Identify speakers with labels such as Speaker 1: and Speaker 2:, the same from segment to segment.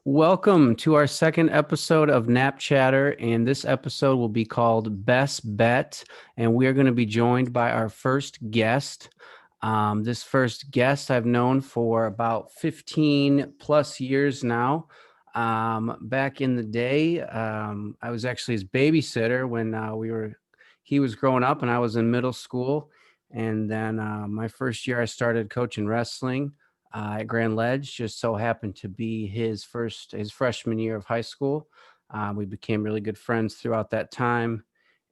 Speaker 1: Welcome to our second episode of Knapp Chatter, and this episode will be called Best Bet, and we are going to be joined by our first guest. This first guest I've known for about 15 plus years now. Back in the day, I was actually his babysitter when he was growing up and I was in middle school. And then my first year, I started coaching wrestling at Grand Ledge. Just so happened to be his freshman year of high school. We became really good friends throughout that time,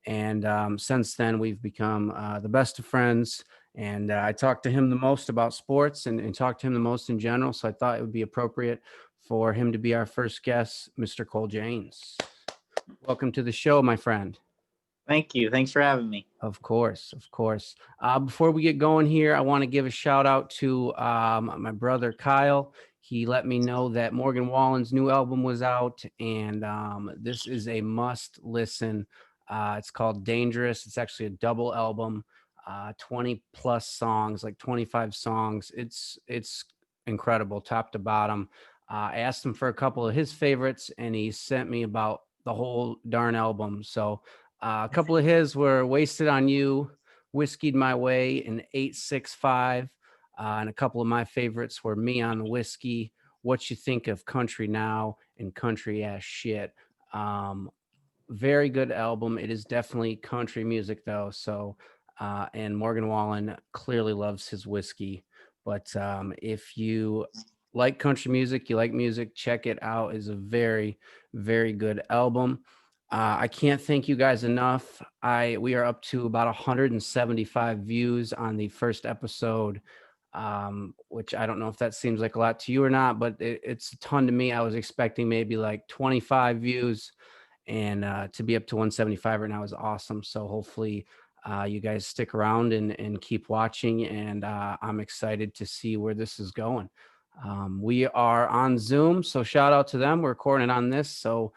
Speaker 1: and since then we've become the best of friends. And I talked to him the most about sports and talked to him the most in general. So I thought it would be appropriate for him to be our first guest, Mr. Cole Janes. Welcome to the show, my friend.
Speaker 2: Thank you. Thanks for having me.
Speaker 1: Of course, of course. Before we get going here, I want to give a shout out to my brother Kyle. He let me know that Morgan Wallen's new album was out, and this is a must listen. It's called Dangerous. It's actually a double album, 20 plus songs, like 25 songs. It's incredible, top to bottom. I asked him for a couple of his favorites, and he sent me about the whole darn album. So a couple of his were Wasted on You, Whiskeyed My Way, and 865. And a couple of my favorites were Me on the Whiskey, What You Think of Country Now, and Country Ass Shit. Um, Very good album. It is definitely country music, though. So, and Morgan Wallen clearly loves his whiskey. But if you like country music, you like music, check it out. It's a very, very good album. I can't thank you guys enough. We are up to about 175 views on the first episode, which I don't know if that seems like a lot to you or not, but it's a ton to me. I was expecting maybe like 25 views, and to be up to 175 right now is awesome. So hopefully you guys stick around and keep watching, and I'm excited to see where this is going. We are on Zoom, so shout out to them. We're recording on this, so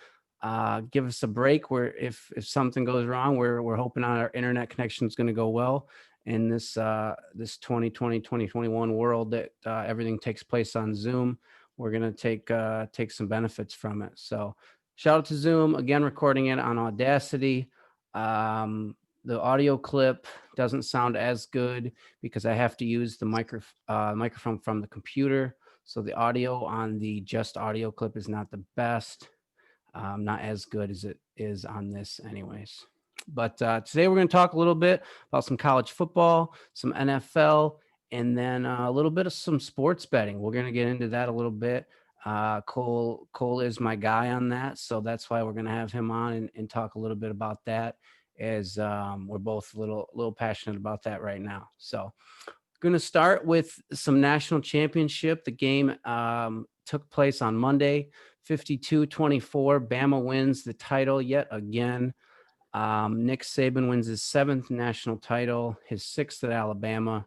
Speaker 1: give us a break. Where if something goes wrong, we're hoping our internet connection is going to go well in this 2020-2021 world that everything takes place on Zoom. We're going to take some benefits from it. So shout out to Zoom again, recording it on Audacity. The audio clip doesn't sound as good because I have to use the microphone from the computer. So the audio on the just audio clip is not the best, not as good as it is on this, anyways. But today we're going to talk a little bit about some college football, some NFL, and then a little bit of some sports betting. We're going to get into that a little bit. Cole is my guy on that, so that's why we're going to have him on and talk a little bit about that, as we're both a little passionate about that right now. So going to start with some national championship. The game took place on Monday, 52-24. Bama wins the title yet again. Nick Saban wins his seventh national title, his sixth at Alabama.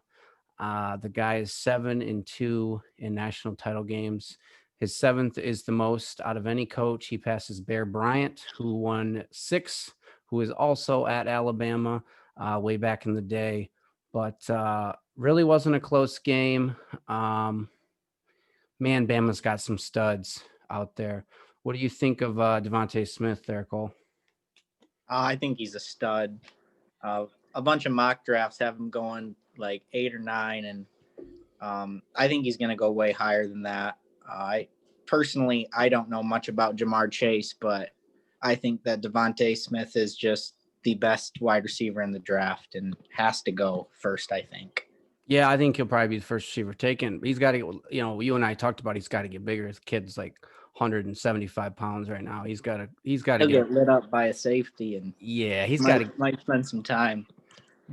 Speaker 1: The guy is 7-2 in national title games. His seventh is the most out of any coach. He passes Bear Bryant, who won 6, who is also at Alabama way back in the day. But really wasn't a close game. Man, Bama's got some studs out there. What do you think of Devontae Smith there, Cole?
Speaker 2: I think he's a stud. A bunch of mock drafts have him going like 8 or 9, and I think he's going to go way higher than that. I personally, I don't know much about Jamar Chase, but I think that Devontae Smith is just the best wide receiver in the draft and has to go first, I think.
Speaker 1: Yeah, I think he'll probably be the first receiver taken. He's got to get, you and I talked about he's got to get bigger. His kid's like 175 pounds right now. He's got to
Speaker 2: He'll
Speaker 1: get,
Speaker 2: get lit up by a safety and
Speaker 1: yeah, he's got to
Speaker 2: might spend some time.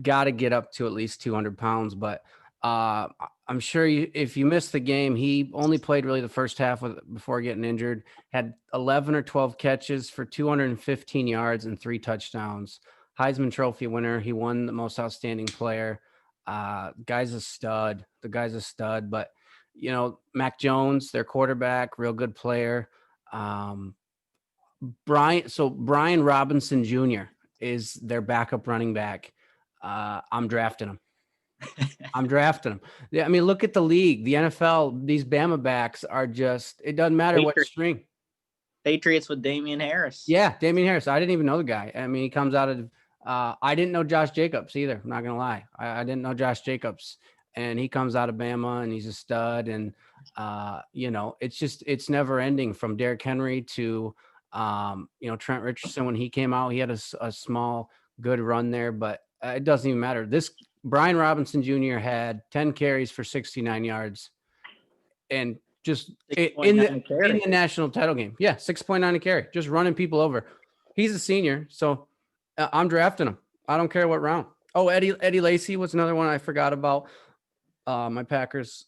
Speaker 1: get up to at least 200 pounds. But I'm sure if you missed the game, he only played really the first half before getting injured. Had 11 or 12 catches for 215 yards and 3 touchdowns. Heisman Trophy winner. He won the most outstanding player. Guy's a stud. The guy's a stud. But Mac Jones, their quarterback, real good player. Brian Robinson Jr. is their backup running back. I'm drafting him. I'm drafting him. Yeah, I mean, look at the league, the NFL. These Bama backs are just. It doesn't matter what
Speaker 2: Patriots,
Speaker 1: string.
Speaker 2: Patriots with Damian Harris.
Speaker 1: Yeah, Damian Harris. I didn't even know the guy. I mean, he comes out of. I didn't know Josh Jacobs either. I'm not gonna lie. I didn't know Josh Jacobs, and he comes out of Bama, and he's a stud. And it's never ending from Derrick Henry to Trent Richardson. When he came out, he had a small good run there, but it doesn't even matter. This Brian Robinson Jr. had 10 carries for 69 yards, and just in the
Speaker 2: 6.9 carry.
Speaker 1: national title game. Yeah, 6.9 a carry, just running people over. He's a senior, so I'm drafting him. I don't care what round. Oh, Eddie Lacy was another one I forgot about. My Packers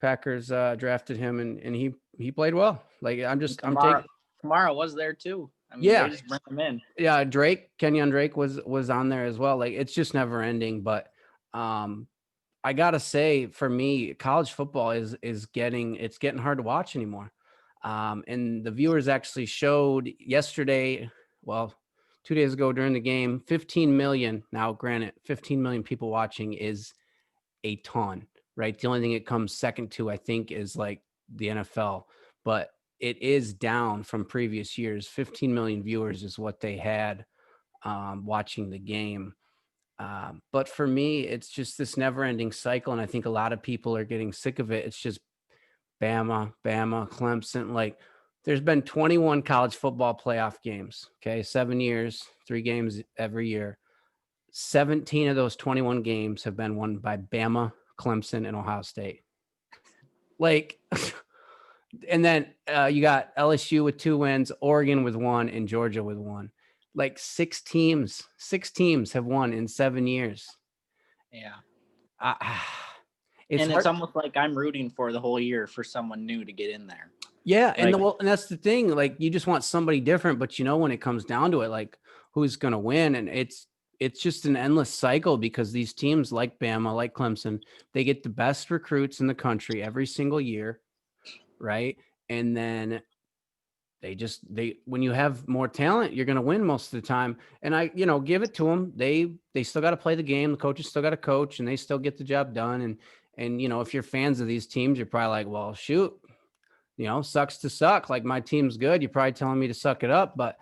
Speaker 1: drafted him, and he played well. Like I'm taking.
Speaker 2: Kamara was there too. I mean, they
Speaker 1: Yeah,
Speaker 2: just bring him in.
Speaker 1: yeah. Kenyon Drake was on there as well. Like it's just never ending. But I gotta say, for me, college football is getting hard to watch anymore. And the viewers actually showed yesterday, well, 2 days ago during the game, 15 million. Now, granted, 15 million people watching is a ton, right? The only thing it comes second to, I think, is like the NFL, but it is down from previous years. 15 million viewers is what they had watching the game. But for me, it's just this never ending cycle. And I think a lot of people are getting sick of it. It's just Bama, Clemson. Like there's been 21 college football playoff games. Okay. 7 years, 3 games every year. 17 of those 21 games have been won by Bama, Clemson, and Ohio State. Like, and then you got LSU with 2 wins, Oregon with 1, and Georgia with 1. Like 6 teams have won in 7 years.
Speaker 2: Yeah.
Speaker 1: It's
Speaker 2: almost like I'm rooting for the whole year for someone new to get in there.
Speaker 1: Yeah, and that's the thing. Like you just want somebody different, but when it comes down to it, like who's going to win, and it's just an endless cycle because these teams like Bama, like Clemson, they get the best recruits in the country every single year, right? And then they when you have more talent, you're going to win most of the time. And I give it to them. They still got to play the game. The coaches still got to coach, and they still get the job done. And if you're fans of these teams, you're probably like, well, shoot, sucks to suck. Like my team's good. You're probably telling me to suck it up, but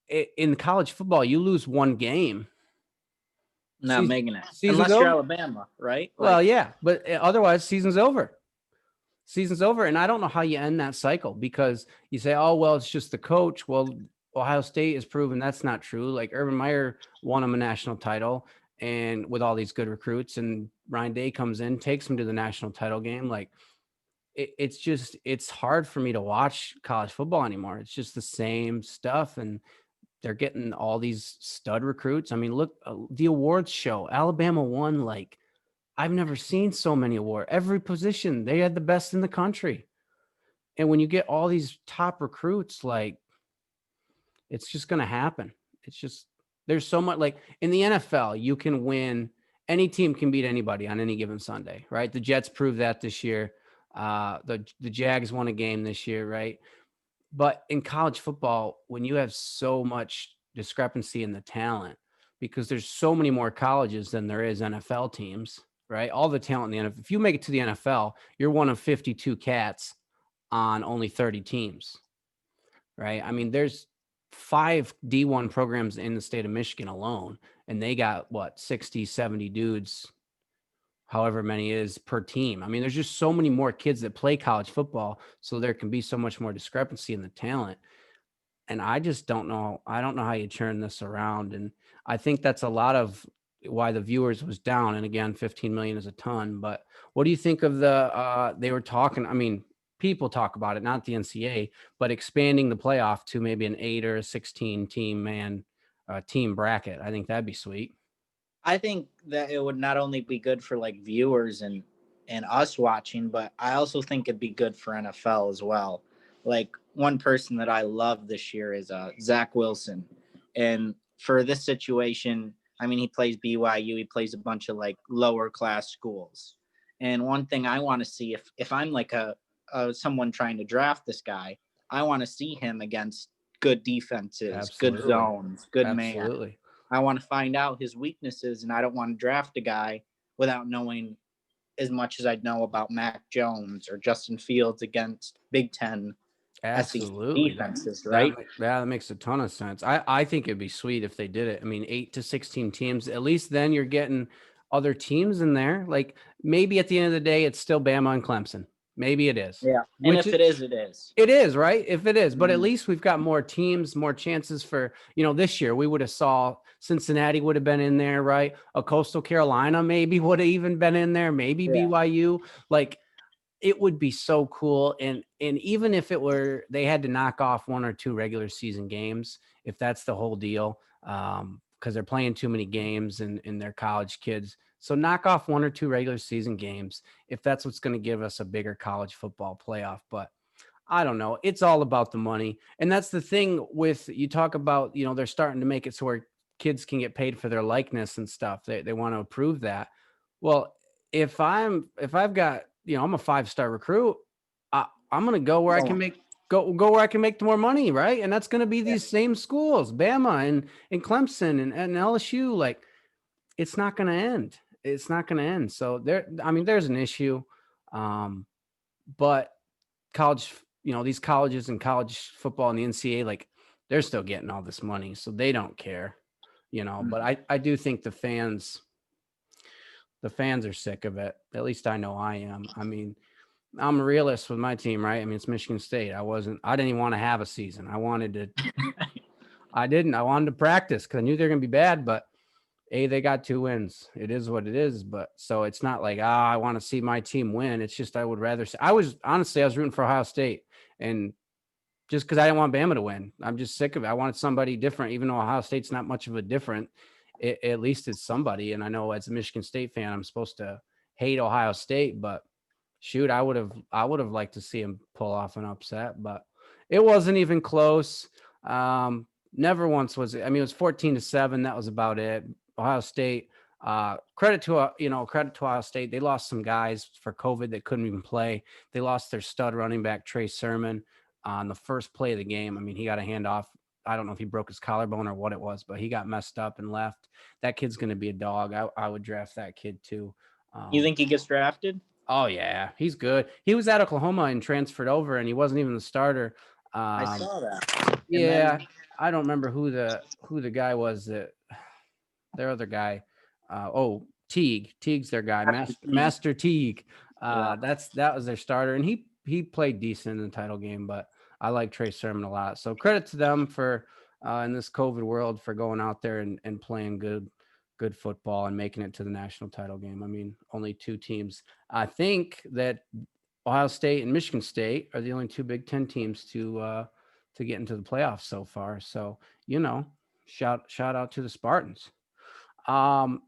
Speaker 1: in college football, you lose one game.
Speaker 2: Not making it.
Speaker 1: Season's
Speaker 2: Unless you're
Speaker 1: over.
Speaker 2: Alabama, right?
Speaker 1: Well, yeah, but otherwise season's over. Season's over. And I don't know how you end that cycle because you say, oh, well, it's just the coach. Well, Ohio State has proven that's not true. Like Urban Meyer won him a national title and with all these good recruits, and Ryan Day comes in, takes him to the national title game. Like it's hard for me to watch college football anymore. It's just the same stuff. And they're getting all these stud recruits. I mean, look, the awards show Alabama won. Like I've never seen so many awards. Every position, they had the best in the country. And when you get all these top recruits, like it's just going to happen. It's just, there's so much. Like in the NFL, you can win. Any team can beat anybody on any given Sunday, right? The Jets proved that this year. The Jags won a game this year, right? But in college football, when you have so much discrepancy in the talent, because there's so many more colleges than there is NFL teams, right? All the talent in the NFL. If you make it to the NFL, you're one of 52 cats on only 30 teams, right? I mean, there's 5 D1 programs in the state of Michigan alone, and they got 60, 70 dudes, however many is per team. I mean, there's just so many more kids that play college football, so there can be so much more discrepancy in the talent. And I just don't know. I don't know how you turn this around. And I think that's a lot of why the viewers was down. And again, 15 million is a ton. But what do you think of they were talking, I mean, people talk about it, not the NCAA, but expanding the playoff to maybe an 8 or a 16 team bracket. I think that'd be sweet.
Speaker 2: I think that it would not only be good for like viewers and us watching, but I also think it'd be good for NFL as well. Like one person that I love this year is Zach Wilson, and for this situation, I mean he plays BYU, he plays a bunch of like lower class schools, and one thing I want to see if I'm like a someone trying to draft this guy, I want to see him against good defenses,
Speaker 1: Absolutely.
Speaker 2: good zones, good man.
Speaker 1: Absolutely.
Speaker 2: I want to find out his weaknesses, and I don't want to draft a guy without knowing as much as I know about Mac Jones or Justin Fields against Big Ten SEC
Speaker 1: Absolutely.
Speaker 2: defenses, right?
Speaker 1: That makes a ton of sense. I think it'd be sweet if they did it. I mean, 8 to 16 teams. At least then you're getting other teams in there. Like maybe at the end of the day, it's still Bama and Clemson. Maybe it is.
Speaker 2: Yeah. And
Speaker 1: Which
Speaker 2: if it is, it is.
Speaker 1: it is, right? If it is, but at
Speaker 2: Mhm.
Speaker 1: least we've got more teams, more chances for, this year we would have saw Cincinnati would have been in there, right? A Coastal Carolina maybe would have even been in there, maybe
Speaker 2: Yeah.
Speaker 1: BYU. Like it would be so cool. And even if it were they had to knock off one or two regular season games, if that's the whole deal, because they're playing too many games and they're college kids. So knock off one or two regular season games if that's what's going to give us a bigger college football playoff. But I don't know. It's all about the money. And that's the thing with you talk about, they're starting to make it so where kids can get paid for their likeness and stuff. They want to approve that. Well, if I've got, I'm a 5-star recruit, I'm going to go where I can
Speaker 2: Yeah.
Speaker 1: make go where I can make more money, right? And that's going to be
Speaker 2: Yeah.
Speaker 1: these same schools, Bama and Clemson and LSU. Like it's not going to end. It's not going to end. So there's an issue. But college, these colleges and college football and the NCAA, like they're still getting all this money, so they don't care, But
Speaker 2: Mhm.
Speaker 1: I do think the fans are sick of it. At least I know I am. I mean, I'm a realist with my team, right? I mean, it's Michigan State. I didn't even want to have a season. I wanted to practice because I knew they're going to be bad, but they got 2 wins. It is what it is. But so it's not like, I want to see my team win. It's just, I would rather see, I was rooting for Ohio State and just because I didn't want Bama to win. I'm just sick of it. I wanted somebody different, even though Ohio State's not much of a different. At least it's somebody. And I know as a Michigan State fan, I'm supposed to hate Ohio State, but shoot, I would have liked to see him pull off an upset, but it wasn't even close. Never once was it. I mean, it was 14-7. That was about it. Ohio State. Credit to Ohio State. They lost some guys for COVID that couldn't even play. They lost their stud running back Trey Sermon on the first play of the game. I mean, he got a handoff. I don't know if he broke his collarbone or what it was, but he got messed up and left. That kid's going to be a dog. I would draft that kid too.
Speaker 2: You
Speaker 1: Um,
Speaker 2: think he gets drafted?
Speaker 1: Oh yeah, he's good. He was at Oklahoma and transferred over, and he wasn't even the starter.
Speaker 2: I
Speaker 1: Um,
Speaker 2: saw that. And
Speaker 1: yeah,
Speaker 2: then
Speaker 1: I don't remember who the guy was that their other guy. Teague. Teague's their guy. Master Teague.
Speaker 2: yeah.
Speaker 1: That was their starter, and he played decent in the title game. But I like Trey Sermon a lot. So credit to them for in this COVID world for going out there and playing good football and making it to the national title game. I mean, only 2 teams. I think that Ohio State and Michigan State are the only 2 Big 10 teams to get into the playoffs so far. So shout out to the Spartans. Um,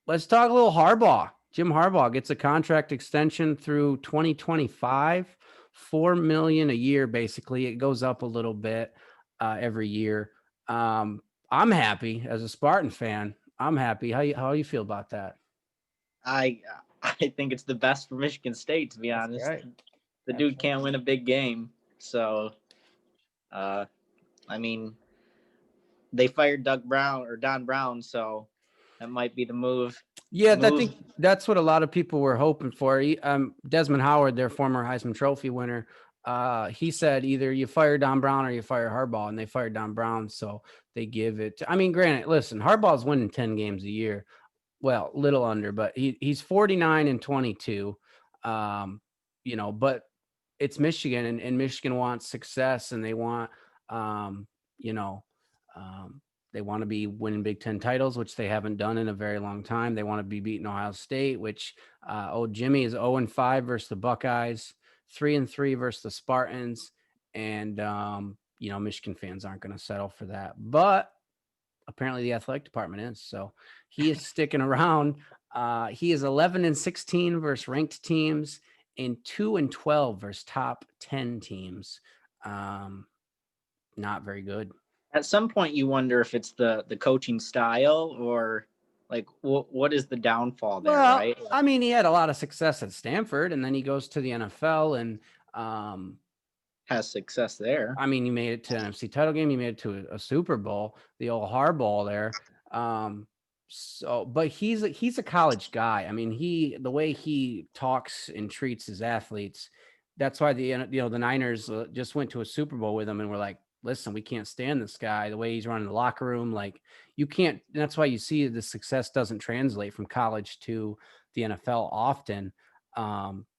Speaker 1: let's talk a little Harbaugh. Jim Harbaugh gets a contract extension through 2025, $4 million a year. Basically, it goes up a little bit every year. I'm happy as a Spartan fan. I'm happy. How you feel about that?
Speaker 2: I I think it's the best for Michigan State, to be
Speaker 1: That's
Speaker 2: honest.
Speaker 1: right.
Speaker 2: The
Speaker 1: That's
Speaker 2: dude
Speaker 1: right.
Speaker 2: can't win a big game. So uh I mean, they fired Doug Brown or Don Brown, so that might be the move.
Speaker 1: Yeah, I
Speaker 2: Move
Speaker 1: think that's what a lot of people were hoping for. Desmond Howard, their former Heisman Trophy winner, he said either you fire Don Brown or you fire Harbaugh, and they fired Don Brown, so they give it. I mean, granted, listen, Harbaugh's winning 10 games a year, well, little under, but he's 49-22. Um, but it's Michigan, and Michigan wants success, and they want, um, you know, um, they want to be winning Big Ten titles, which they haven't done in a very long time. They want to be beating Ohio State, which old Jimmy is 0-5 versus the Buckeyes, 3-3 versus the Spartans, and Michigan fans aren't going to settle for that. But apparently, the athletic department is, so he is sticking around. He is 11-16 versus ranked teams and 2-12 versus top 10 teams. Um, Not very good.
Speaker 2: at some point you wonder if it's the coaching style or like what is the downfall there,
Speaker 1: Well,
Speaker 2: right?
Speaker 1: I mean, he had a lot of success at Stanford, and then he goes to the NFL, and
Speaker 2: Has success there.
Speaker 1: I mean, he made it to an NFC title game. He made it to a Super Bowl, the old hardball there. Um, So, but he's a college guy. I mean, the way he talks and treats his athletes, that's why the Niners just went to a Super Bowl with him, and we're like, listen, we can't stand this guy. The way he's running the locker room, like you can't. That's why you see the success doesn't translate from college to the NFL often.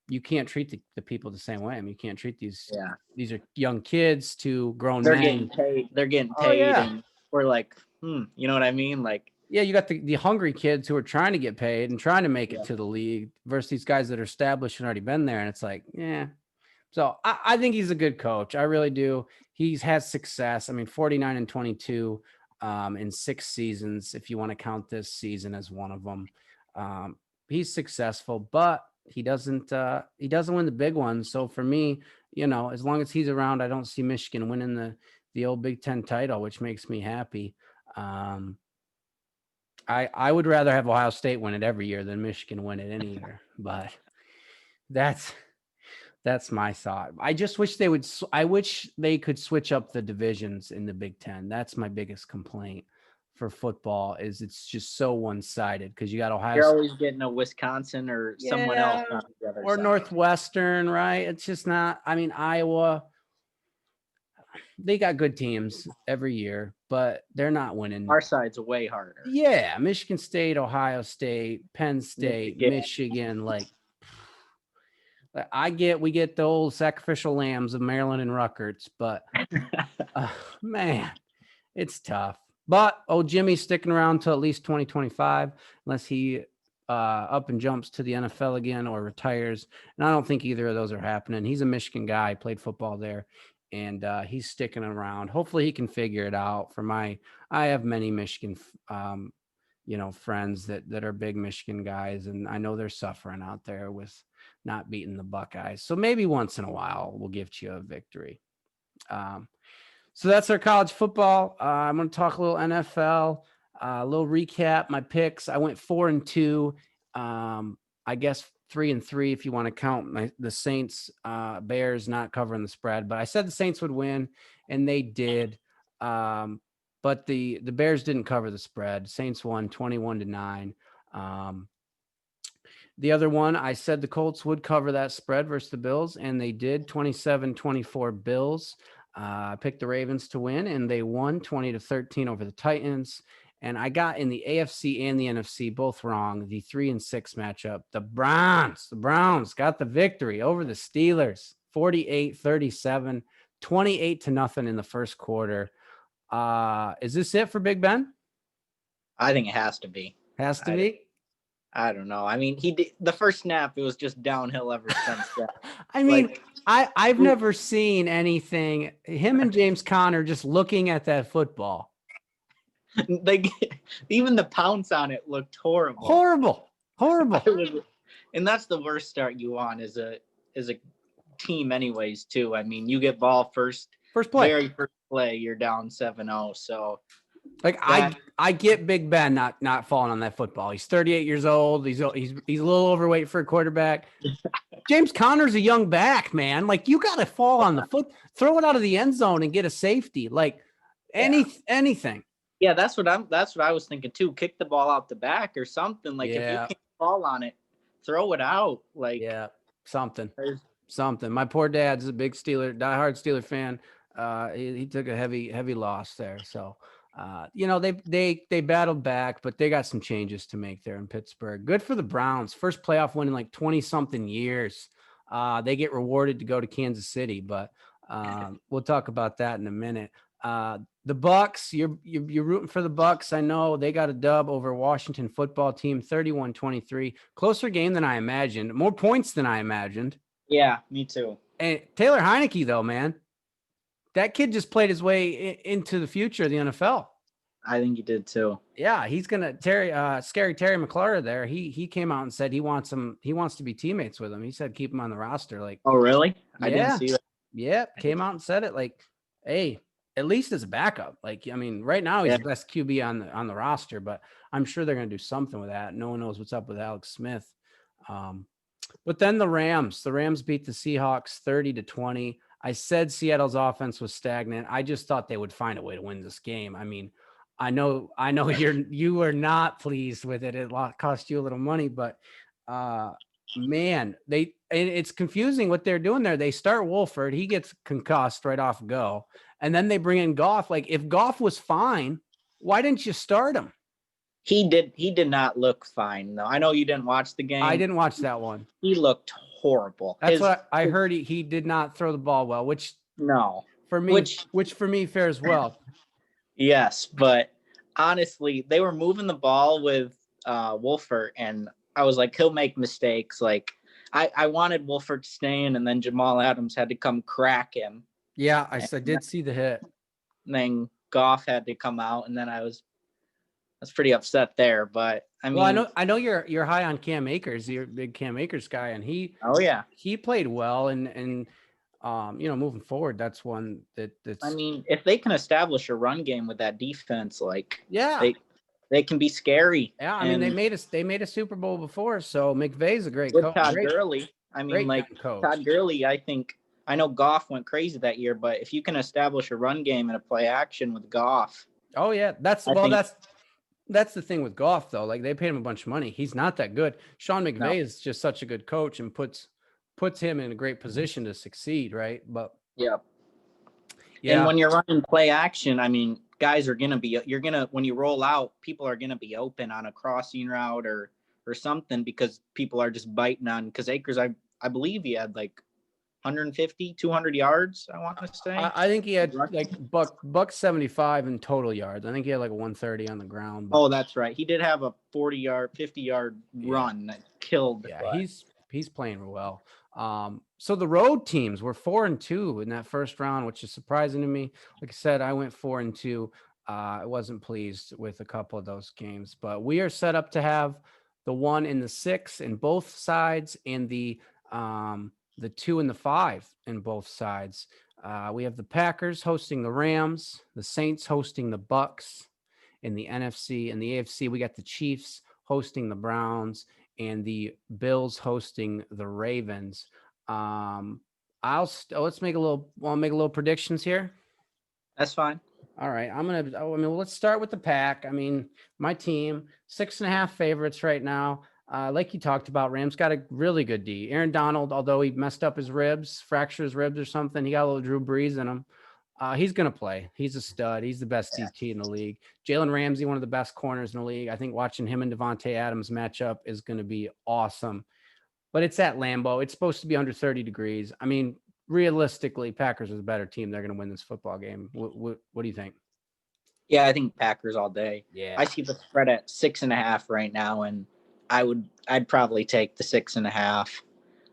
Speaker 1: You can't treat the people the same way. I mean, you can't treat
Speaker 2: Yeah,
Speaker 1: these are young kids to grown
Speaker 2: they're getting
Speaker 1: men.
Speaker 2: paid. They're getting
Speaker 1: Oh
Speaker 2: paid,
Speaker 1: yeah.
Speaker 2: and we're like, you know what I mean? Like,
Speaker 1: Yeah, you got the hungry kids who are trying to get paid and trying to make it
Speaker 2: yeah,
Speaker 1: to the league versus these guys that are established and already been there. And it's like, yeah. So I think he's a good coach. I really do. He's had success. I mean, 49-22 in 6 seasons, if you want to count this season as one of them. He's successful, but he doesn't win the big ones. So for me, as long as he's around, I don't see Michigan winning the old Big Ten title, which makes me happy. Um, I would rather have Ohio State win it every year than Michigan win it any year, but that's that's my thought. I just wish they would. I wish they could switch up the divisions in the Big Ten. That's my biggest complaint for football is it's just so one sided because you got Ohio
Speaker 2: you're
Speaker 1: State,
Speaker 2: always getting a Wisconsin or someone else
Speaker 1: yeah,
Speaker 2: on the other
Speaker 1: or
Speaker 2: side.
Speaker 1: Northwestern, right? It's just not. I mean, Iowa, they got good teams every year, but they're not winning.
Speaker 2: Our side's way harder.
Speaker 1: Yeah, Michigan State, Ohio State, Penn State,
Speaker 2: Michigan.
Speaker 1: Michigan, like we get the old sacrificial lambs of Maryland and Rutgers, but man, it's tough. But Jimmy's sticking around till at least 2025, unless he up and jumps to the NFL again or retires. And I don't think either of those are happening. He's a Michigan guy, played football there, and he's sticking around. Hopefully, he can figure it out. I have many Michigan, friends that are big Michigan guys, and I know they're suffering out there with not beating the Buckeyes. So maybe once in a while we'll give you a victory. Um, so that's our college football. I'm going to talk a little NFL, a little recap. My picks. I went 4-2. I guess 3-3 if you want to count the Saints, Bears not covering the spread. But I said the Saints would win, and they did. But the Bears didn't cover the spread. Saints won 21-9. The other one, I said the Colts would cover that spread versus the Bills, and they did 27-24 Bills. I picked the Ravens to win, and they won 20-13 over the Titans. And I got in the AFC and the NFC both wrong. The 3-6 matchup. The Browns got the victory over the Steelers, 48-37, 28-0 in the first quarter. Is this it for Big Ben?
Speaker 2: I think it has to be.
Speaker 1: Has to be.
Speaker 2: I don't know. I mean, he did the first snap. It was just downhill ever since that.
Speaker 1: I mean,
Speaker 2: Like,
Speaker 1: I've never seen anything. Him and James Conner just looking at that football.
Speaker 2: they even the pounce on it looked horrible.
Speaker 1: Horrible.
Speaker 2: And that's the worst start you want as a team, anyways. Too. I mean, you get ball first
Speaker 1: play.
Speaker 2: Very first play, you're down 7-0. So.
Speaker 1: Like I get Big Ben not falling on that football. He's 38 years old. He's a little overweight for a quarterback. James Conner's a young back, man. Like you got to fall on the foot, throw it out of the end zone and get a safety. Like anything.
Speaker 2: Yeah, that's what I was thinking too. Kick the ball out the back or something. Like if you can't fall on it, throw it out. Like
Speaker 1: something. My poor dad's a big diehard Steeler fan. He took a heavy loss there. So they battled back, but they got some changes to make there in Pittsburgh. Good for the Browns. First playoff win in like 20 something years. They get rewarded to go to Kansas City, but we'll talk about that in a minute. The Bucks, you're rooting for the Bucks. I know they got a dub over Washington football team, 31-23. Closer game than I imagined. More points than I imagined.
Speaker 2: Yeah, me too.
Speaker 1: And Taylor Heineke, though, man. That kid just played his way into the future of the NFL.
Speaker 2: I think he did too.
Speaker 1: Yeah, he's gonna scary Terry McLaurin there. He came out and said he wants to be teammates with him. He said keep him on the roster. Like,
Speaker 2: oh really?
Speaker 1: Yeah.
Speaker 2: I didn't see that.
Speaker 1: Yeah, came out and said it. Like, hey, at least as a backup. Like, I mean, right now he's the best QB on the roster, but I'm sure they're gonna do something with that. No one knows what's up with Alex Smith. But then the Rams beat the Seahawks 30-20. I said Seattle's offense was stagnant. I just thought they would find a way to win this game. I mean, I know you were not pleased with it. It cost you a little money, but uh man, it's confusing what they're doing there. They start Wolford, he gets concussed right off go, and then they bring in Goff. Like if Goff was fine, why didn't you start him?
Speaker 2: He did not look fine though. I know you didn't watch the
Speaker 1: I
Speaker 2: game.
Speaker 1: didn't watch that one.
Speaker 2: He looked horrible.
Speaker 1: That's what I heard. He did not throw the ball well,
Speaker 2: No.
Speaker 1: for me,
Speaker 2: Which
Speaker 1: which for me fares well.
Speaker 2: yes, but honestly, they were moving the ball with Wolfert, and I was like, he'll make mistakes. Like I wanted Wolfert to stay in, and then Jamal Adams had to come crack him,
Speaker 1: Yeah,
Speaker 2: and
Speaker 1: I did see the hit.
Speaker 2: then Goff had to come out, and then I was pretty upset there. But I
Speaker 1: Well,
Speaker 2: mean,
Speaker 1: I know you're high on Cam Akers. You're a big Cam Akers guy, and
Speaker 2: oh yeah,
Speaker 1: he played well, and moving forward, that's one
Speaker 2: I
Speaker 1: that's
Speaker 2: mean, if they can establish a run game with that defense, like
Speaker 1: yeah.
Speaker 2: they can be scary.
Speaker 1: Yeah, I mean
Speaker 2: And
Speaker 1: they made a Super Bowl before, so McVay's a great
Speaker 2: with
Speaker 1: coach,
Speaker 2: Todd Gurley, I mean,
Speaker 1: great
Speaker 2: like
Speaker 1: young coach.
Speaker 2: Todd Gurley, I think I know Goff went crazy that year, but if you can establish a run game and a play action with Goff,
Speaker 1: Oh yeah,
Speaker 2: I think
Speaker 1: that's the thing with Goff though. Like they paid him a bunch of money. He's not that good. Sean
Speaker 2: no,
Speaker 1: McVay is just such a good coach and puts him in a great position to succeed, right? But
Speaker 2: yeah. And
Speaker 1: yeah,
Speaker 2: when you're running play action, I mean, guys are gonna be you're gonna when you roll out, people are gonna be open on a crossing route or something because people are just biting on because Akers, I believe he had like 150, 200 yards, I want to say.
Speaker 1: I think he had like buck 75 in total yards. I think he had like 130 on the ground, but
Speaker 2: Oh, that's right. He did have a 40-yard, 50-yard
Speaker 1: yeah.
Speaker 2: run that killed,
Speaker 1: Yeah,
Speaker 2: but
Speaker 1: he's playing well. So the road teams were 4-2 in that first round, which is surprising to me. Like I said, I went 4-2. I wasn't pleased with a couple of those games, but we are set up to have the 1 and the 6 in both sides, and the 2 and the 5 in both sides. We have the Packers hosting the Rams, the Saints hosting the Bucks. In the NFC and the AFC, we got the Chiefs hosting the Browns and the Bills hosting the Ravens. Let's make a little. Want to make a little predictions here?
Speaker 2: that's fine.
Speaker 1: All right, let's start with the pack. I mean, my team 6.5 favorites right now. Like you talked about, Rams got a really good D. Aaron Donald, although he messed up his ribs, fractured his ribs or something, he got a little Drew Brees in him. He's going to play. He's a stud. He's the best
Speaker 2: Yeah.
Speaker 1: DT in the league. Jalen Ramsey, one of the best corners in the league. I think watching him and Devontae Adams match up is going to be awesome. But it's at Lambeau. It's supposed to be under 30 degrees. I mean, realistically, Packers are the better team. They're going to win this football game. What do you think?
Speaker 2: Yeah, I think Packers all day.
Speaker 1: Yeah.
Speaker 2: I see the spread at 6.5 right now, and I'd probably take the 6.5.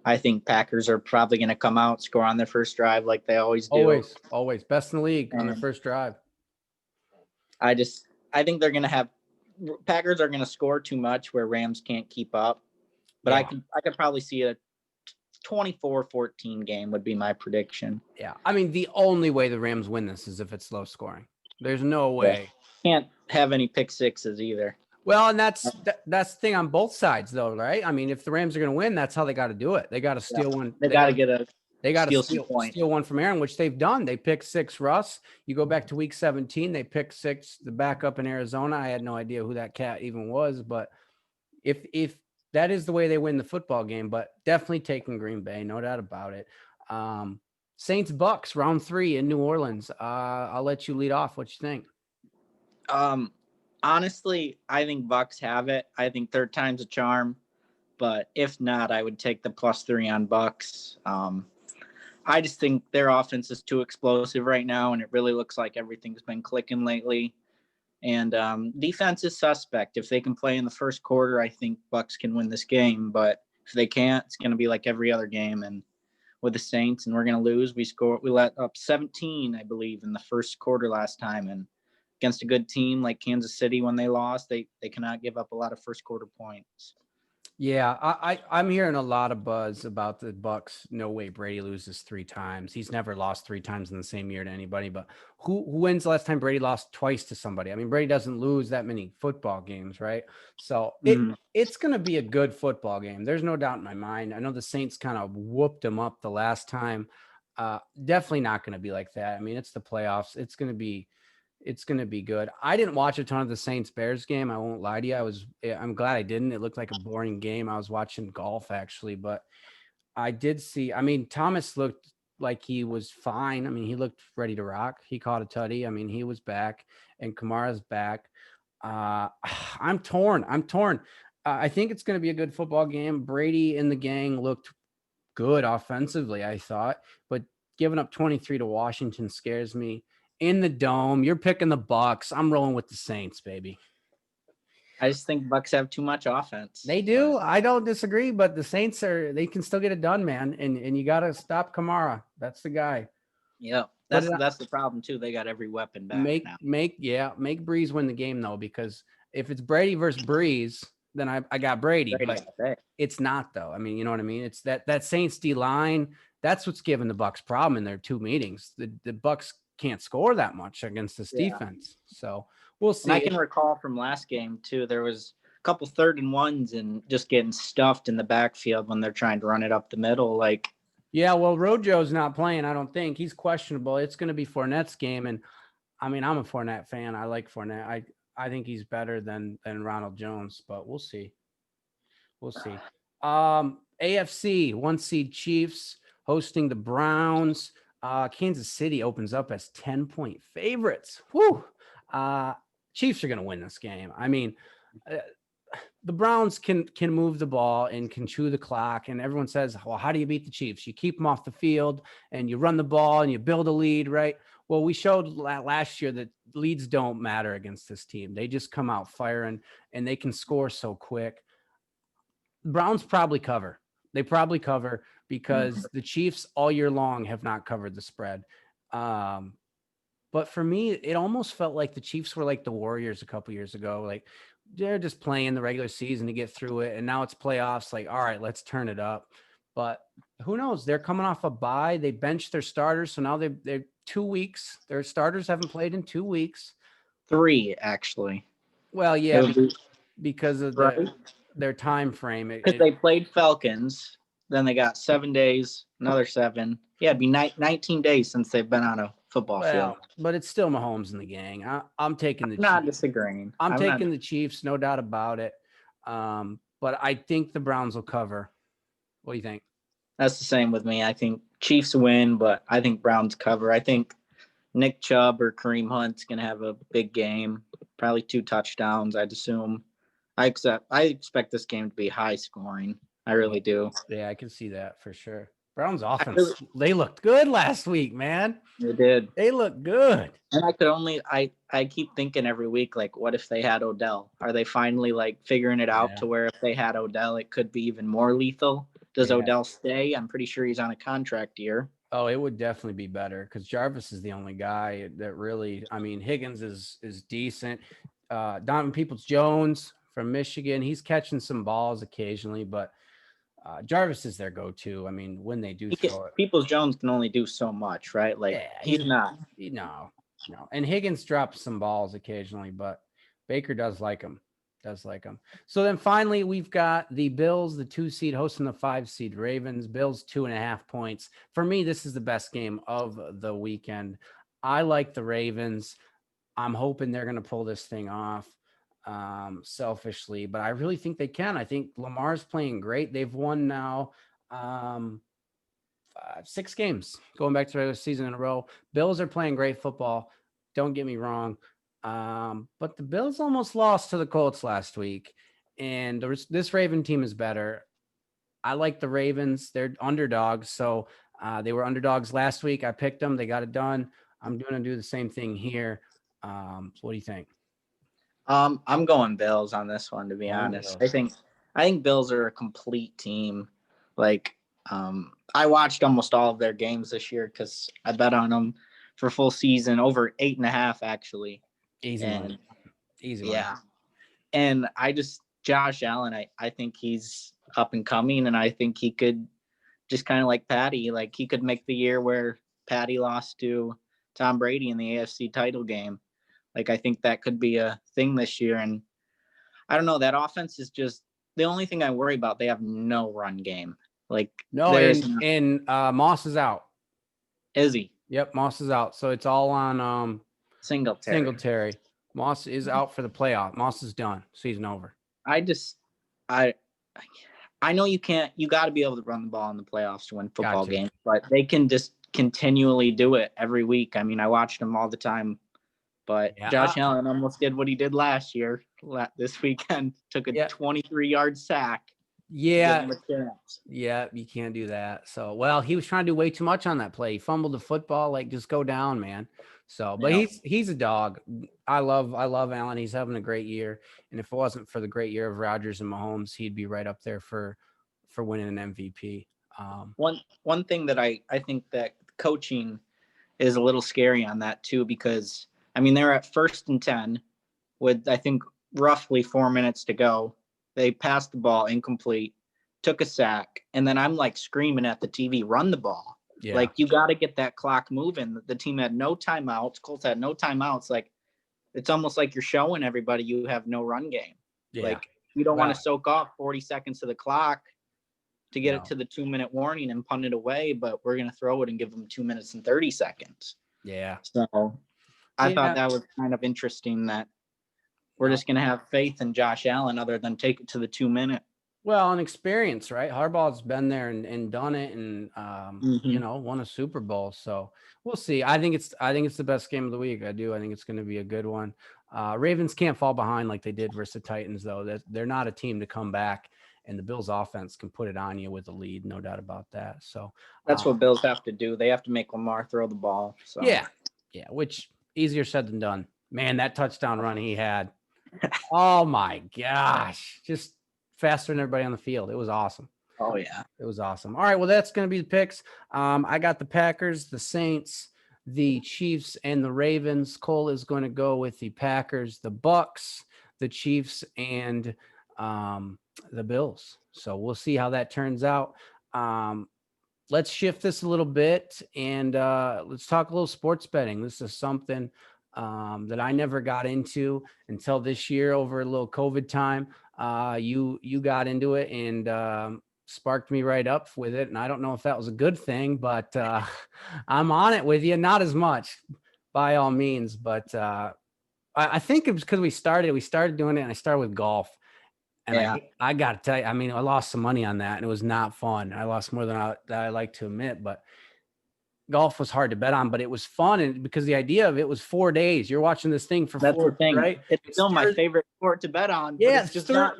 Speaker 2: I think Packers are probably going to come out, score on their first drive like they always do.
Speaker 1: Always. Best in the league on their
Speaker 2: And
Speaker 1: first drive.
Speaker 2: I think they're going to have Packers are going to score too much where Rams can't keep up. But
Speaker 1: Yeah.
Speaker 2: I could probably see a 24-14 game would be my prediction.
Speaker 1: Yeah. I mean, the only way the Rams win this is if it's low scoring. There's no
Speaker 2: Yeah.
Speaker 1: way.
Speaker 2: Can't have any pick sixes either.
Speaker 1: Well, and that's the thing on both sides, though, right? I mean, if the Rams are going to win, that's how they got to do it. They got to steal one.
Speaker 2: They got to get
Speaker 1: They got to
Speaker 2: steal some points.
Speaker 1: steal one from Aaron, which they've done. They picked 6 Russ. You go back to week 17, they picked 6 the backup in Arizona. I had no idea who that cat even was, but if that is the way they win the football game, but definitely taking Green Bay, no doubt about it. Saints Bucks round 3 in New Orleans. I'll let you lead off. What you think?
Speaker 2: Honestly, I think Bucks have it. I think third time's a charm, but if not, I would take the +3 on Bucks. I just think their offense is too explosive right now, and it really looks like everything's been clicking lately. And defense is suspect. If they can play in the first quarter, I think Bucks can win this game. But if they can't, it's going to be like every other game. And with the Saints, and we're going to lose. We let up 17, I believe, in the first quarter last time. And against a good team like Kansas City, when they lost, they cannot give up a lot of first quarter points.
Speaker 1: Yeah, I'm hearing a lot of buzz about the Bucks. No way Brady loses 3 times. He's never lost 3 times in the same year to anybody. But who wins the last time Brady lost twice to somebody? I mean, Brady doesn't lose that many football games, right? So it's going to be a good football game. There's no doubt in my mind. I know the Saints kind of whooped them up the last time. Definitely not going to be like that. I mean, it's the playoffs. It's going to be It's going to be good. I didn't watch a ton of the Saints Bears game. I won't lie to you. I'm glad I didn't. It looked like a boring game. I was watching golf actually, but I did see, I mean, Thomas looked like he was fine. I mean, he looked ready to rock. He caught a tutty. I mean, he was back and Kamara's back. Uh, I'm torn. I think it's going to be a good football game. Brady and the gang looked good offensively, I thought, but giving up 23 to Washington scares me. In the dome, you're picking the Bucks. I'm rolling with the Saints, baby.
Speaker 2: I just think Bucks have too much offense.
Speaker 1: They do. I don't disagree, but the Saints they can still get it done, man. And you got to stop Kamara. That's the guy.
Speaker 2: Yeah,
Speaker 1: But
Speaker 2: that's the problem too. They got every weapon back now.
Speaker 1: make Breeze win the game though, because if it's Brady versus Breeze, then I got Brady, but it's not though. I mean, you know what I mean? It's that Saints D line. That's what's giving the Bucks problem in their two meetings. The Bucks can't score that much against this defense. So we'll see.
Speaker 2: And I can recall from last game too, there was a couple 3rd and 1s and just getting stuffed in the backfield when they're trying to run it up the middle. Like,
Speaker 1: yeah, well, Rojo's not playing. I don't think he's questionable. It's going to be Fournette's game, and I mean, I'm a Fournette fan. I like Fournette. I think he's better than Ronald Jones, but we'll see. We'll see. AFC 1 seed Chiefs hosting the Browns. Kansas City opens up as 10-point favorites. Whew. Chiefs are going to win this game. I mean, the Browns can move the ball and can chew the clock. And everyone says, well, how do you beat the Chiefs? You keep them off the field and you run the ball and you build a lead, right? Well, we showed last year that leads don't matter against this team. They just come out firing and they can score so quick. Browns probably cover. They probably cover because the Chiefs all year long have not covered the spread. But for me, it almost felt like the Chiefs were like the Warriors a couple years ago. Like they're just playing the regular season to get through it. And now it's playoffs. Like, all right, let's turn it up. But who knows? They're coming off a bye. They benched their starters. So now they're 2 weeks. Their starters haven't played in 2 weeks.
Speaker 2: 3, actually.
Speaker 1: Well, yeah, because of their time frame.
Speaker 2: Because they played Falcons, then they got 7 days, another 7. Yeah, it'd be 19 days since they've been on a football field.
Speaker 1: But it's still Mahomes and the gang. I'm taking the Chiefs.
Speaker 2: Not disagreeing.
Speaker 1: I'm taking the Chiefs, no doubt about it. But I think the Browns will cover. What do you think?
Speaker 2: That's the same with me. I think Chiefs win, but I think Browns cover. I think Nick Chubb or Kareem Hunt's going to have a big game, probably 2 touchdowns, I'd assume. I expect this game to be high scoring. I really do.
Speaker 1: Yeah, I can see that for sure. Browns offense, they looked good last week, man.
Speaker 2: They did.
Speaker 1: They look good.
Speaker 2: And I keep thinking every week, like, what if they had Odell? Are they finally like figuring it out to where if they had Odell, it could be even more lethal? Does Odell stay? I'm pretty sure he's on a contract year.
Speaker 1: Oh, it would definitely be better because Jarvis is the only guy that really, I mean, Higgins is decent. Donovan Peoples-Jones from Michigan, he's catching some balls occasionally, but Jarvis is their go-to. I mean, when they do throw it.
Speaker 2: Peoples-Jones can only do so much, right? Like, he's not.
Speaker 1: No. And Higgins drops some balls occasionally, but Baker does like him. So then finally, we've got the Bills, the 2 seed hosting the 5 seed Ravens. Bills 2.5 points. For me, this is the best game of the weekend. I like the Ravens. I'm hoping they're going to pull this thing off selfishly, but I really think they can. I think Lamar's playing great. They've won now 6 games going back to the regular season in a row. Bills are playing great football. Don't get me wrong. But the Bills almost lost to the Colts last week, and this Raven team is better. I like the Ravens. They're underdogs, so they were underdogs last week. I picked them. They got it done. I'm going to do the same thing here. So what do you think?
Speaker 2: I'm going Bills on this one, to be honest. Bills. I think Bills are a complete team. Like, I watched almost all of their games this year because I bet on them for full season, over 8.5 actually.
Speaker 1: Easy money.
Speaker 2: Yeah. And Josh Allen, I think he's up and coming, and I think he could just kind of like Patty, like he could make the year where Patty lost to Tom Brady in the AFC title game. Like, I think that could be a thing this year. And I don't know, that offense is just the only thing I worry about. They have no run game. Like,
Speaker 1: no, and Moss is out.
Speaker 2: Is he?
Speaker 1: Yep, Moss is out. So it's all on
Speaker 2: Singletary.
Speaker 1: Singletary. Moss is out for the playoff. Moss is done. Season over.
Speaker 2: I just, I, I know you can't. You got to be able to run the ball in the playoffs to win football
Speaker 1: Gotcha.
Speaker 2: games, but they can just continually do it every week. I mean, I watched them all the time. But
Speaker 1: Yeah.
Speaker 2: Josh Allen almost did what he did last year. This weekend took a
Speaker 1: Yeah.
Speaker 2: 23-yard sack.
Speaker 1: Yeah.
Speaker 2: Give him a chance.
Speaker 1: Yeah, you can't do that. So, well, he was trying to do way too much on that play. He fumbled the football, like just go down, man. So, but
Speaker 2: Yeah.
Speaker 1: he's a dog. I love Allen. He's having a great year. And if it wasn't for the great year of Rodgers and Mahomes, he'd be right up there for winning an MVP.
Speaker 2: One thing that I think that coaching is a little scary on that too, because I mean they're at 1st and 10 with I think roughly 4 minutes to go. They passed the ball incomplete, took a sack, and then I'm like screaming at the TV, run the ball.
Speaker 1: Yeah.
Speaker 2: Like you got to get that clock moving. The team had no timeouts. Colts had no timeouts. Like it's almost like you're showing everybody you have no run game.
Speaker 1: Yeah.
Speaker 2: Like you don't want
Speaker 1: Well,
Speaker 2: to soak off 40 seconds of the clock to get
Speaker 1: No.
Speaker 2: it to the 2-minute warning and punt it away, but we're going to throw it and give them 2 minutes and 30 seconds.
Speaker 1: Yeah.
Speaker 2: So I
Speaker 1: Yeah.
Speaker 2: thought that was kind of interesting that we're
Speaker 1: No.
Speaker 2: just going to have faith in Josh Allen other than take it to the 2-minute.
Speaker 1: Well, an experience, right? Harbaugh's been there and done it, and
Speaker 2: Mhm.
Speaker 1: you know, won a Super Bowl. So we'll see. I think it's the best game of the week. I do. I think it's going to be a good one. Ravens can't fall behind like they did versus the Titans, though. They're not a team to come back, and the Bills' offense can put it on you with a lead, no doubt about that. So
Speaker 2: That's what Bills have to do. They have to make Lamar throw the ball. So
Speaker 1: yeah, which easier said than done. Man, that touchdown run he had. Oh my gosh, just faster than everybody on the field. It was awesome.
Speaker 2: Oh yeah.
Speaker 1: It was awesome. All right, well, that's going to be the picks. I got the Packers, the Saints, the Chiefs, and the Ravens. Cole is going to go with the Packers, the Bucks, the Chiefs, and the Bills. So we'll see how that turns out. Let's shift this a little bit and let's talk a little sports betting. This is something that I never got into until this year over a little COVID time. You got into it and sparked me right up with it. And I don't know if that was a good thing, but I'm on it with you. Not as much by all means, but I think it was because we started doing it and I started with golf. And
Speaker 2: Yeah.
Speaker 1: I got to tell you, I mean, I lost some money on that and it was not fun. I lost more than I like to admit, but golf was hard to bet on, but it was fun. And because the idea of it was 4 days, you're watching this thing for
Speaker 2: That's the
Speaker 1: 4,
Speaker 2: thing.
Speaker 1: right?
Speaker 2: It's still my favorite sport to bet on. But
Speaker 1: Yeah,
Speaker 2: it's just not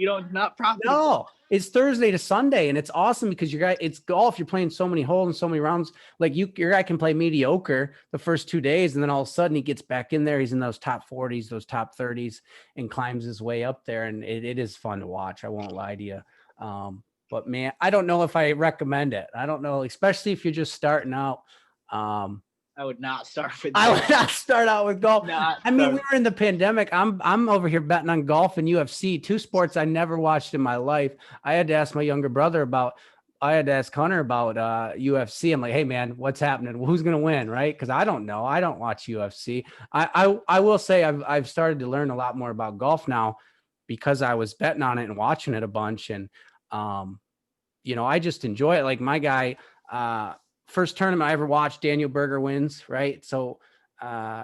Speaker 2: profitable.
Speaker 1: No, it's Thursday to Sunday, and it's awesome because it's golf. You're playing so many holes and so many rounds. Like your guy can play mediocre the first 2 days, and then all of a sudden he gets back in there. He's in those top 40s, those top 30s, and climbs his way up there. And it is fun to watch. I won't lie to you. But man, I don't know if I recommend it. I don't know, especially if you're just starting out.
Speaker 2: I would not start with
Speaker 1: I would not start out with golf. I mean, we were in the pandemic. I'm over here betting on golf and UFC, 2 sports I never watched in my life. I had to ask my younger brother I had to ask Hunter about UFC. I'm like, hey man, what's happening? Who's gonna win, right? Because I don't know. I don't watch UFC. I will say I've started to learn a lot more about golf now because I was betting on it and watching it a bunch. And you know, I just enjoy it. Like my guy, first tournament I ever watched, Daniel Berger wins, right? So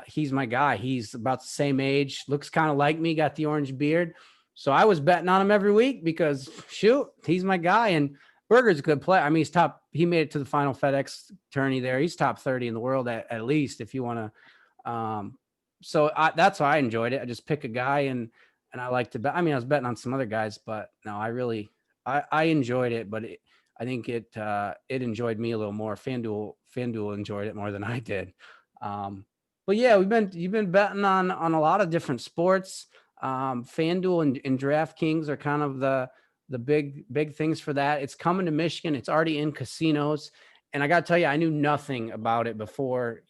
Speaker 1: he's my guy. He's about the same age, looks kind of like me, got the orange beard. So I was betting on him every week because shoot, he's my guy. And Berger's a good player. I mean, he made it to the final FedEx tourney there. He's top 30 in the world at least, if you want to. So that's why I enjoyed it. I just pick a guy and I like to bet. I mean, I was betting on some other guys, but no, I enjoyed it, but I think it enjoyed me a little more. FanDuel enjoyed it more than I did. But yeah, you've been betting on a lot of different sports. FanDuel and DraftKings are kind of the big things for that. It's coming to Michigan. It's already in casinos. And I got to tell you, I knew nothing about it before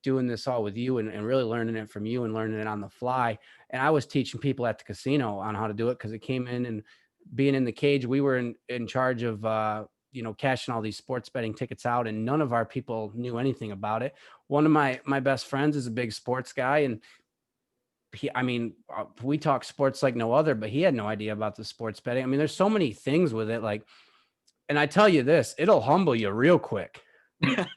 Speaker 1: doing this all with you and really learning it from you and learning it on the fly. And I was teaching people at the casino on how to do it because it came in and being in the cage, we were in charge of, cashing all these sports betting tickets out, and none of our people knew anything about it. One of my best friends is a big sports guy, and we talk sports like no other, but he had no idea about the sports betting. I mean, there's so many things with it. Like, and I tell you this, it'll humble you real quick.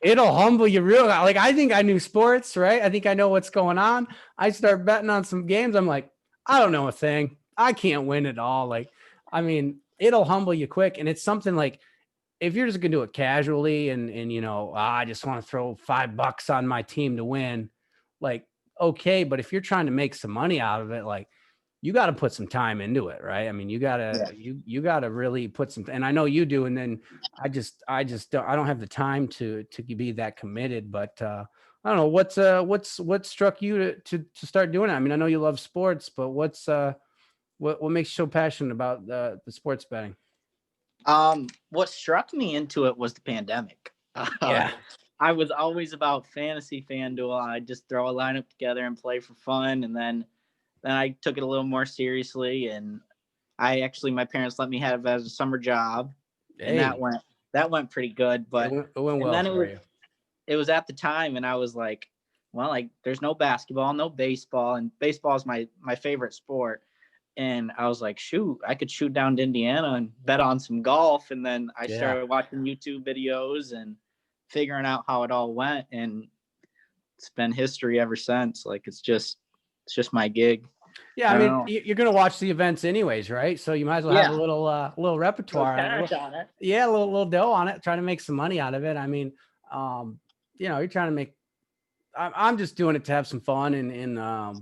Speaker 1: it'll humble you real. Like, I think I knew sports, right? I think I know what's going on. I start betting on some games. I'm like, I don't know a thing. I can't win it all. Like, I mean, it'll humble you quick. And it's something like, if you're just gonna do it casually and I just want to throw $5 on my team to win, like, okay. But if you're trying to make some money out of it, like, you got to put some time into it, right? I mean,
Speaker 2: Yeah.
Speaker 1: you gotta really put some, and I know you do. And then I don't have the time to be that committed. But I don't know what struck you to start doing it. I mean, I know you love sports, but what makes you so passionate about the sports betting?
Speaker 2: What struck me into it was the pandemic.
Speaker 1: Yeah.
Speaker 2: I was always about fantasy FanDuel. I just throw a lineup together and play for fun, and then I took it a little more seriously, and my parents let me have it as a summer job, and
Speaker 1: Hey,
Speaker 2: that went pretty good. But
Speaker 1: it went
Speaker 2: and
Speaker 1: well
Speaker 2: then
Speaker 1: for you.
Speaker 2: it was at the time, and I was like, well, like there's no basketball, no baseball, and baseball is my favorite sport. And I was like, shoot, I could shoot down to Indiana and bet on some golf. And then I
Speaker 1: Yeah.
Speaker 2: started watching YouTube videos and figuring out how it all went, and it's been history ever since. Like it's just my gig.
Speaker 1: Yeah,
Speaker 2: I
Speaker 1: I
Speaker 2: don't
Speaker 1: mean,
Speaker 2: know.
Speaker 1: you're going to watch the events anyways, right? So you might as well have a
Speaker 2: Yeah,
Speaker 1: little
Speaker 2: no
Speaker 1: repertoire on it.
Speaker 2: cash on it.
Speaker 1: Yeah, a little dough on it, trying to make some money out of it. I mean, um, you're trying to make. I'm just doing it to have some fun and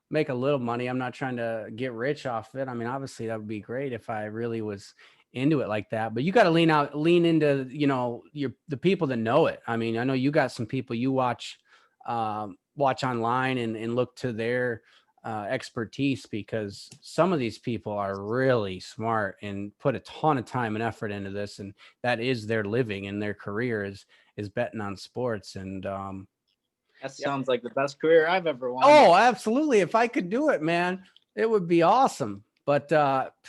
Speaker 1: make a little money. I'm not trying to get rich off it. I mean, obviously that would be great if I really was into it like that. But you got to lean into the people that know it. I mean, I know you got some people you watch online and look to their expertise, because some of these people are really smart and put a ton of time and effort into this, and that is their living and their career is betting on sports. And
Speaker 2: That
Speaker 1: yeah.
Speaker 2: sounds like the best career I've ever won.
Speaker 1: Oh, absolutely. If I could do it, man, it would be awesome. But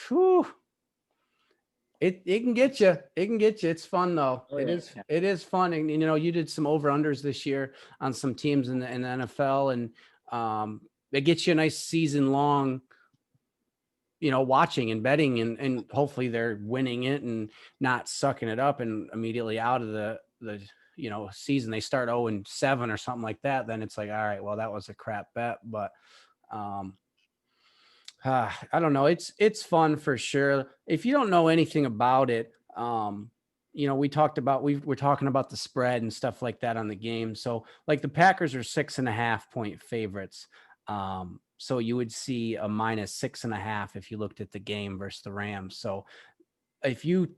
Speaker 1: whew, it can get you. It can get you. It's fun though.
Speaker 2: Oh,
Speaker 1: It
Speaker 2: yeah.
Speaker 1: is. It is fun. And you did some over unders this year on some teams in the NFL, and it gets you a nice season long, watching and betting, and hopefully they're winning it and not sucking it up and immediately out of the season. They start 0-7 or something like that. Then it's like, all right, well, that was a crap bet. But um I don't know. It's fun for sure. If you don't know anything about it, we're talking about the spread and stuff like that on the game. So like the Packers are 6.5 point favorites. So you would see a -6.5 if you looked at the game versus the Rams. So if you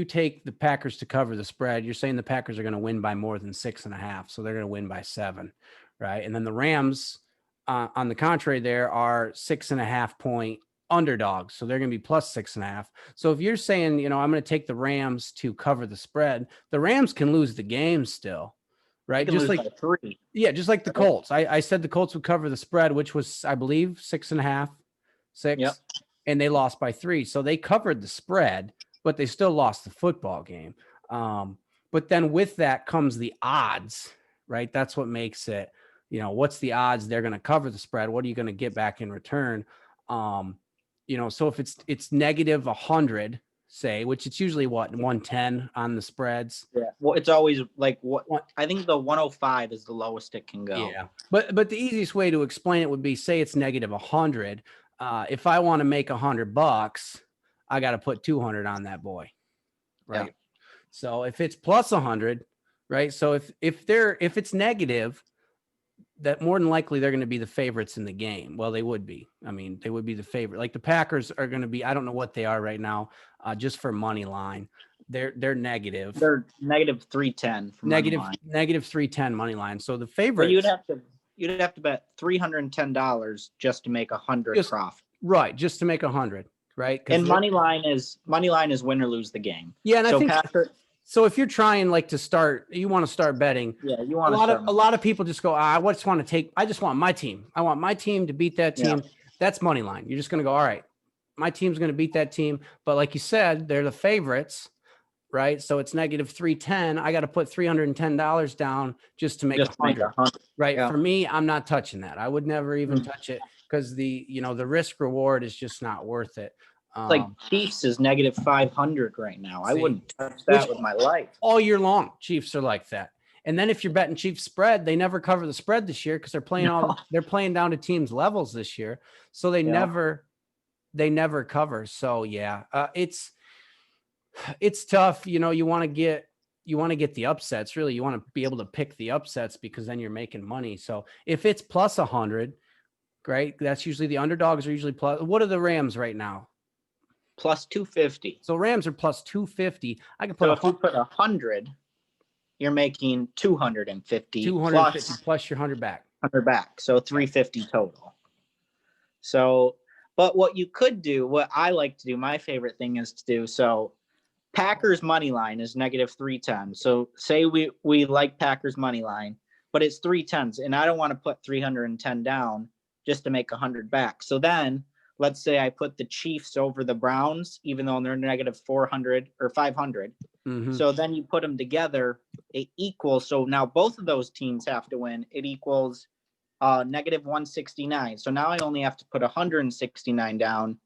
Speaker 1: take the Packers to cover the spread, you're saying the Packers are going to win by more than 6.5. So they're going to win by 7, right? And then the Rams, on the contrary, there are 6.5 point underdogs. So they're going to be plus 6.5. So if you're saying, I'm going to take the Rams to cover the spread, the Rams can lose the game still,
Speaker 2: They
Speaker 1: right?
Speaker 2: can
Speaker 1: Just
Speaker 2: lose
Speaker 1: like,
Speaker 2: by 3.
Speaker 1: yeah, just like the Colts. I said the Colts would cover the spread, which was, I believe, 6.5,
Speaker 2: Yep.
Speaker 1: 6, and they lost by 3. So they covered the spread, but they still lost the football game. But then with that comes the odds, right? That's what makes it, what's the odds they're going to cover the spread? What are you going to get back in return? So if it's negative 100, say, which it's usually what, 110 on the spreads.
Speaker 2: Yeah. Well, it's always like what
Speaker 1: What?
Speaker 2: I think the 105 is the lowest it can go.
Speaker 1: Yeah. But the easiest way to explain it would be, say it's negative 100. If I want to make $100, I got to put 200 on that boy. Right.
Speaker 2: Yeah.
Speaker 1: So if it's plus 100, right? So if it's negative, that more than likely they're going to be the favorites in the game. Well, they would be. I mean, they would be the favorite. Like the Packers are going to be, I don't know what they are right now, just for money line. They're negative.
Speaker 2: They're negative 310 for money line.
Speaker 1: Negative 310 money line. So the
Speaker 2: But
Speaker 1: favorites,
Speaker 2: you'd have to bet $310 just to make 100 profit.
Speaker 1: right, just to make 100, right?
Speaker 2: And money line is win or lose the game.
Speaker 1: Yeah, and
Speaker 2: so
Speaker 1: I think so. If you're trying you want to start betting.
Speaker 2: Yeah, you want
Speaker 1: a lot of people just go, I just want my team. I want my team to beat that team. Yeah. That's money line. You're just going to go, all right, my team's going to beat that team. But like you said, they're the favorites, right? So it's negative 310. I got to put $310 down just to make 100. Right. Yeah. For me, I'm not touching that. I would never even touch it, because the risk reward is just not worth it.
Speaker 2: Like Chiefs is negative 500 right now. I wouldn't touch that with my life.
Speaker 1: All year long, Chiefs are like that. And then if you're betting Chiefs spread, they never cover the spread this year because they're playing down to teams' levels this year. So they never cover. So yeah, it's tough. You want to get the upsets. Really, you want to be able to pick the upsets because then you're making money. So if it's plus 100, great. That's usually the underdogs are usually plus. What are the Rams right now?
Speaker 2: Plus 250.
Speaker 1: So Rams are plus 250. I can put
Speaker 2: so if you put 100, you're making 250
Speaker 1: plus your 100 back.
Speaker 2: 100 back. So 350 total. So, but what you could do, what I like to do, my favorite thing is to do, so Packers money line is negative 310. So say we like Packers money line, but it's 310s, and I don't want to put 310 down just to make 100 back. So then let's say I put the Chiefs over the Browns, even though they're negative 400 or 500. Mm-hmm. So then you put them together, it equals. So now both of those teams have to win. It equals negative 169. So now I only have to put 169 down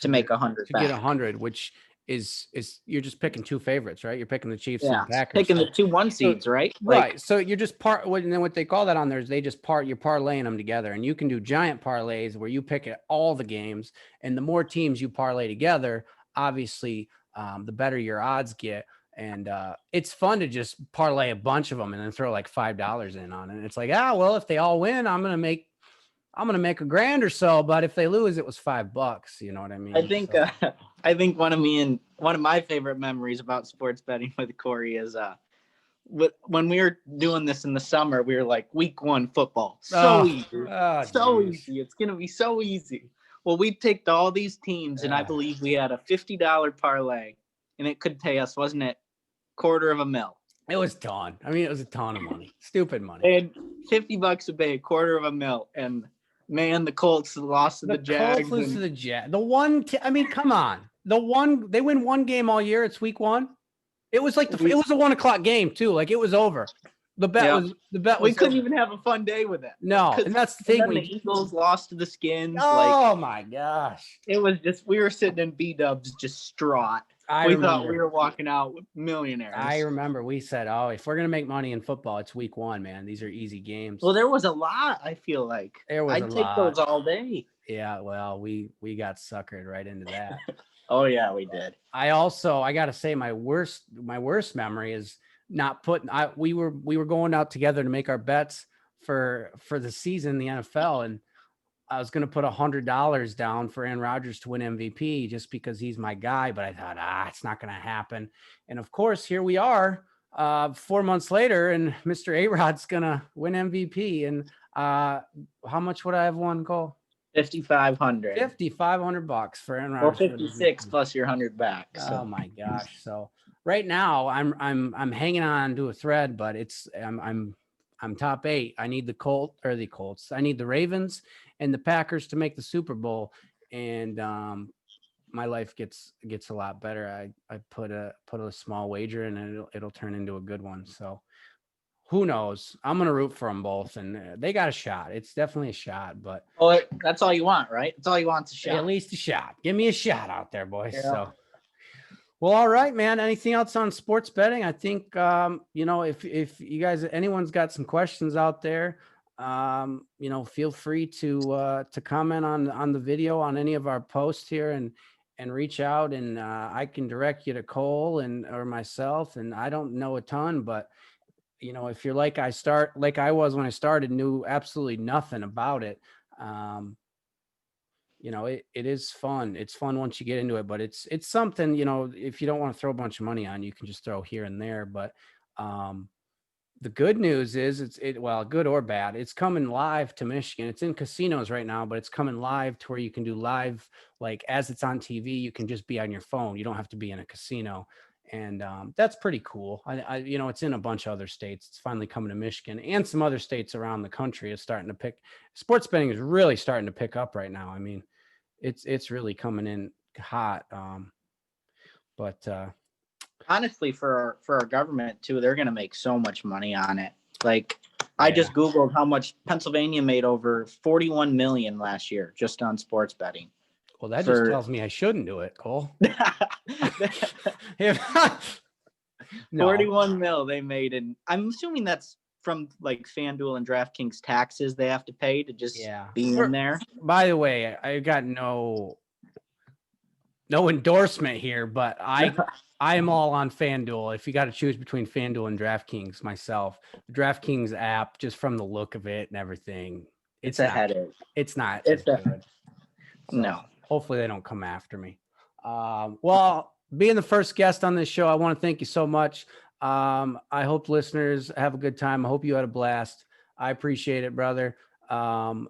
Speaker 2: to make 100
Speaker 1: to get 100, which is you're just picking two favorites, right? You're picking the Chiefs and the Packers.
Speaker 2: Picking the 2 1 seeds, right?
Speaker 1: Right. So you're just and then what they call that on there is you're parlaying them together, and you can do giant parlays where you pick all the games, and the more teams you parlay together, obviously, the better your odds get. And it's fun to just parlay a bunch of them and then throw like $5 in on it. And it's like, well, if they all win, I'm gonna make $1,000 or so, but if they lose, it was $5. You know what I mean?
Speaker 2: I think one of my favorite memories about sports betting with Corey is when we were doing this in the summer, we were like, week 1 football, easy, easy. It's gonna be so easy. Well, we picked all these teams, and I believe we had a $50 parlay, and it could pay us, wasn't it, $250,000?
Speaker 1: It was a ton. I mean, it was a ton of money, stupid money.
Speaker 2: And $50 to pay $250,000, and man, the Colts lost to the Jags.
Speaker 1: Colts lose to the Jags. I mean, come on. They win one game all year. It's week 1. It was like it was a 1:00 game too. Like it was over. The bet was.
Speaker 2: We couldn't even have a fun day with it.
Speaker 1: No, and that's the thing.
Speaker 2: The Eagles lost to the Skins.
Speaker 1: Oh my gosh!
Speaker 2: It was just we were sitting in B-dubs, just distraught. We thought we were walking out with millionaires.
Speaker 1: I remember we said, if we're going to make money in football, it's week 1, man. These are easy games.
Speaker 2: Well, there was a lot, I feel like. I'd take those all day.
Speaker 1: Yeah, well, we got suckered right into that.
Speaker 2: Oh, yeah, we did.
Speaker 1: I got to say my worst memory is not putting we were going out together to make our bets for the season in the NFL, and I was going to put $100 down for Aaron Rodgers to win MVP just because he's my guy. But I thought, it's not going to happen. And of course, here we are 4 months later, and Mr. A-Rod's going to win MVP. And how much would I have won, Cole?
Speaker 2: $5,500.
Speaker 1: $5,500 for Aaron Rodgers.
Speaker 2: Or 56 plus your 100 back. So.
Speaker 1: Oh my gosh. So right now I'm hanging on to a thread, but I'm top 8. I need the Colts. I need the Ravens and the Packers to make the Super Bowl, and my life gets a lot better. I put a small wager in, and it'll turn into a good one. So who knows? I'm gonna root for them both, and they got a shot. It's definitely a shot, but
Speaker 2: that's all you want, right? That's all you want, is a shot.
Speaker 1: At least a shot. Give me a shot out there, boys. Yeah. So. Well, all right, man. Anything else on sports betting? I think, if you guys, anyone's got some questions out there, feel free to comment on the video on any of our posts here and reach out, and I can direct you to Cole or myself. And I don't know a ton, but if you're like I was when I started, knew absolutely nothing about it. It is fun. It's fun once you get into it, but it's something, if you don't want to throw a bunch of money on, you can just throw here and there. But the good news is good or bad, it's coming live to Michigan. It's in casinos right now, but it's coming live to where you can do live, like as it's on TV, you can just be on your phone. You don't have to be in a casino. And that's pretty cool. It's in a bunch of other states. It's finally coming to Michigan, and some other states around the country is starting to sports betting is really starting to pick up right now. I mean, it's really coming in hot. But
Speaker 2: honestly, for our government too, they're going to make so much money on it. Like I just Googled how much Pennsylvania made, over 41 million last year just on sports betting.
Speaker 1: Well, that just tells me I shouldn't do it, Cole. No.
Speaker 2: 41 mil they made, and I'm assuming that's from like FanDuel and DraftKings taxes they have to pay to just be in there.
Speaker 1: By the way, I got no endorsement here, but I am all on FanDuel. If you got to choose between FanDuel and DraftKings, myself, the DraftKings app, just from the look of it and everything,
Speaker 2: it's a headache.
Speaker 1: It's not.
Speaker 2: It's
Speaker 1: good. So
Speaker 2: no.
Speaker 1: Hopefully they don't come after me. Well, being the first guest on this show, I want to thank you so much. I hope listeners have a good time. I hope you had a blast. I appreciate it, brother. Follow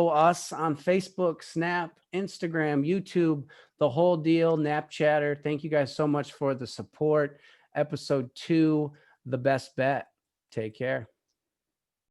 Speaker 1: us on Facebook, Snap, Instagram, YouTube, the whole deal, Knapp Chatter. Thank you guys so much for the support. Episode 2, The Best Bet. Take care.